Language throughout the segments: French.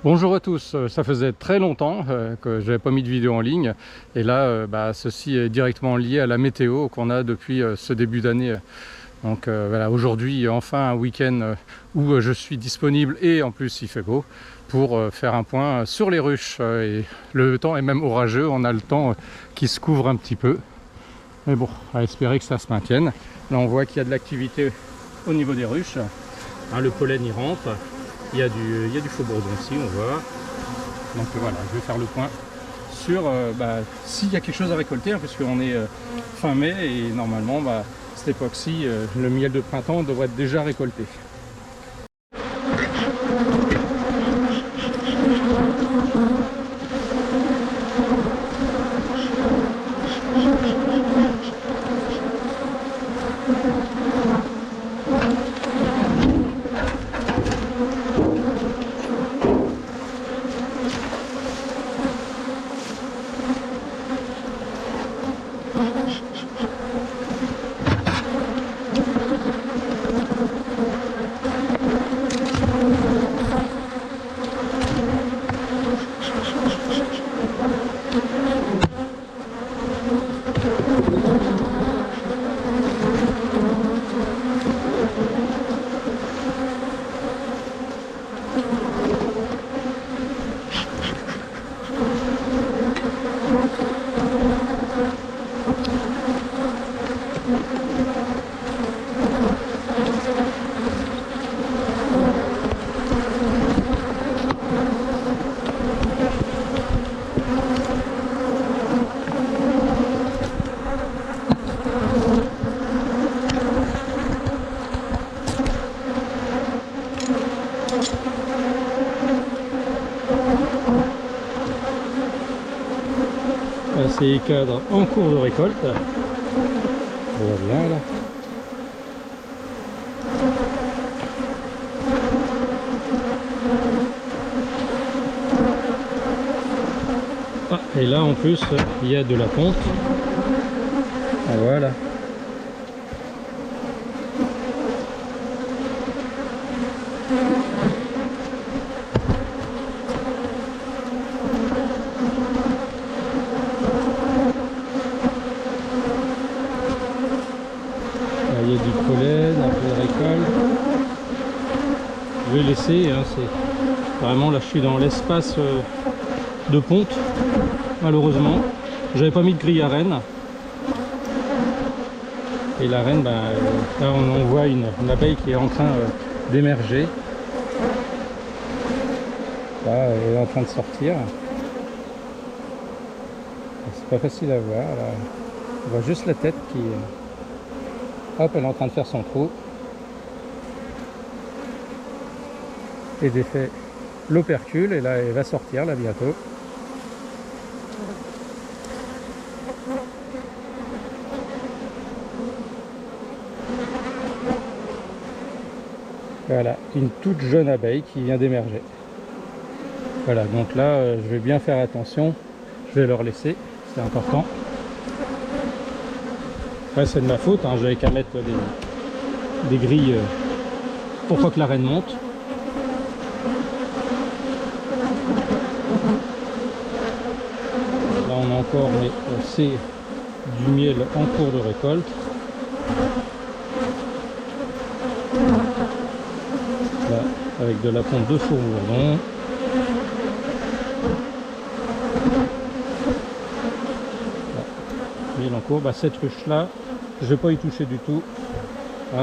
Bonjour à tous, ça faisait très longtemps que je n'avais pas mis de vidéo en ligne et là ceci est directement lié à la météo qu'on a depuis ce début d'année. Donc voilà, aujourd'hui enfin un week-end où je suis disponible et en plus il fait beau pour faire un point sur les ruches. Et le temps est même orageux, on a le temps qui se couvre un petit peu. Mais bon, à espérer que ça se maintienne. Là on voit qu'il y a de l'activité au niveau des ruches. Hein, le pollen y rentre. Il y a du faux bourdon aussi, on voit. Donc voilà, je vais faire le point sur s'il y a quelque chose à récolter, hein, puisqu'on est fin mai et normalement, cette époque-ci, le miel de printemps devrait être déjà récolté. C'est les cadres en cours de récolte. On voit bien là. Ah, et là en plus il y a de la ponte. Voilà. Il y a du pollen, un peu de récolte. Je vais laisser, hein, c'est vraiment là je suis dans l'espace de ponte, malheureusement. J'avais pas mis de grille à reine. Et la reine, là on voit une abeille qui est en train d'émerger. Là, elle est en train de sortir. C'est pas facile à voir. Là. On voit juste la tête qui... Hop, elle est en train de faire son trou. Et défait l'opercule. Et là, elle va sortir là bientôt. Voilà, une toute jeune abeille qui vient d'émerger. Voilà, donc là, je vais bien faire attention. Je vais leur laisser, c'est important. Ouais, c'est de ma faute, hein, j'avais qu'à mettre des grilles pour pas que la reine monte. Là, on a encore, mais c'est du miel en cours de récolte. Là, avec de la ponte de faux bourdon. Miel en cours, cette ruche là je vais pas y toucher du tout.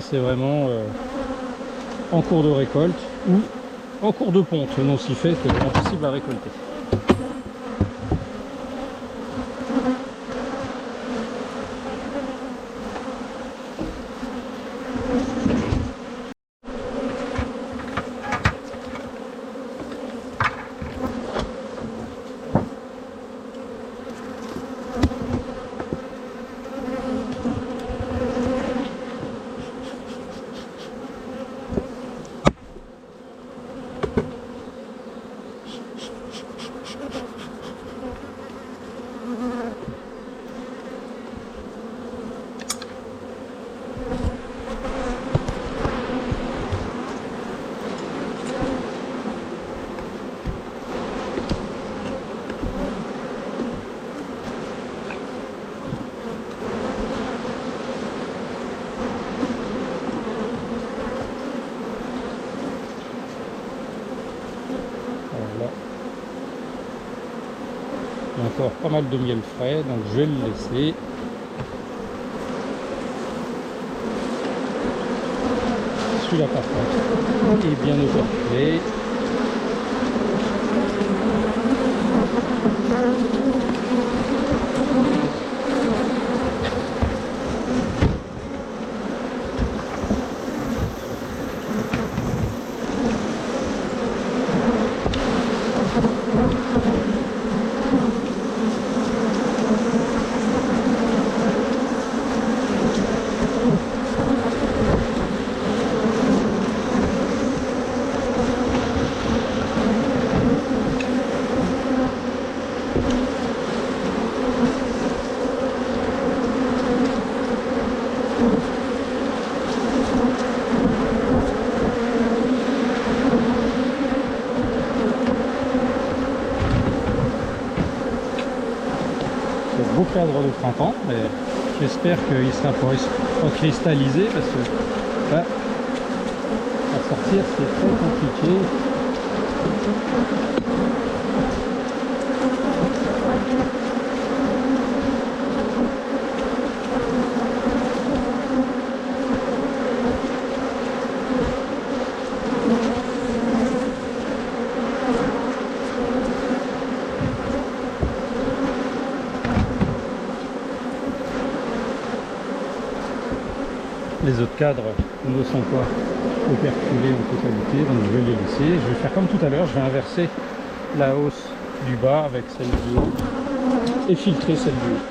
C'est vraiment en cours de récolte ou en cours de ponte, non si fait que c'est impossible à récolter. Il y a encore pas mal de miel frais, donc je vais le laisser. Celui-là par contre est bien overclé. Beau cadre de printemps, mais j'espère qu'il sera pas cristallisé parce que là, à sortir c'est très compliqué. Les autres cadres ne sont pas operculés en totalité, donc je vais les laisser. Je vais faire comme tout à l'heure, je vais inverser la hausse du bas avec celle du haut et filtrer celle du haut.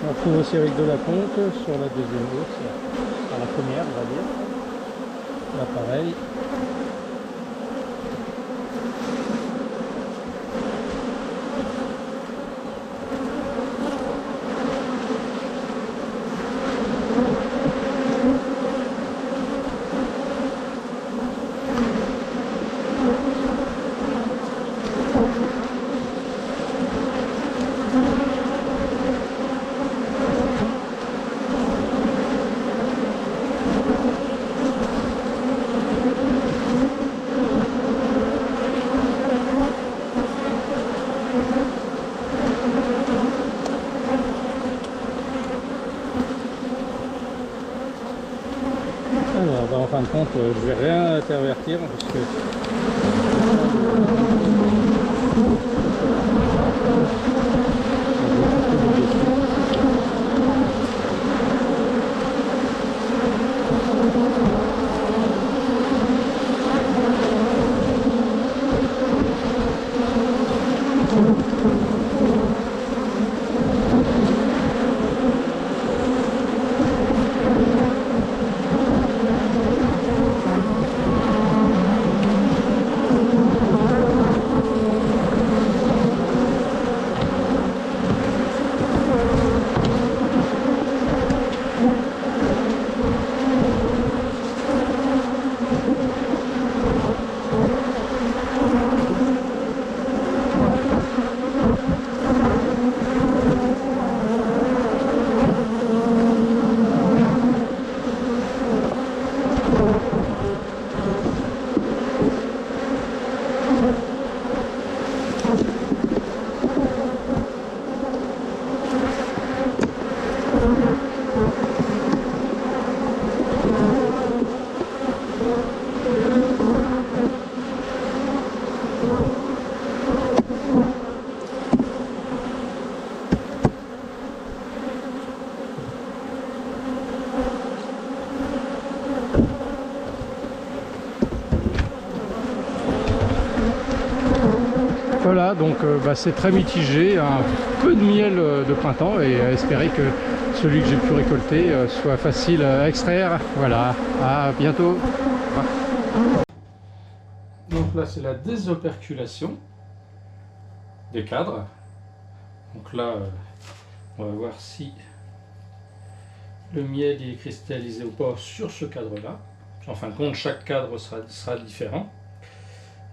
On retrouve aussi avec de la ponte sur la deuxième hausse, à la première on va dire. Là pareil. Alors, en fin de compte, je vais rien intervertir parce que voilà, donc c'est très mitigé, un peu de miel de printemps et espérer que celui que j'ai pu récolter soit facile à extraire. Voilà, à bientôt. Donc là c'est la désoperculation des cadres. Donc là on va voir si le miel est cristallisé ou pas sur ce cadre là. En fin de compte chaque cadre sera différent.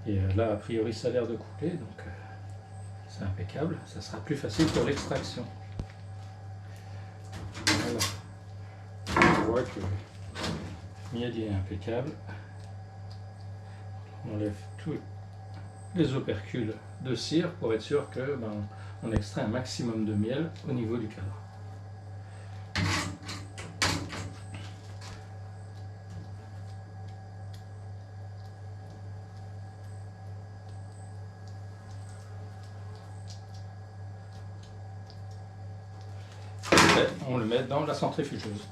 Et là a priori ça a l'air de couler, donc c'est impeccable, ça sera plus facile pour l'extraction. Voilà. On voit que le miel est impeccable. On enlève tous les opercules de cire pour être sûr que on extrait un maximum de miel au niveau du cadre. On le met dans la centrifugeuse.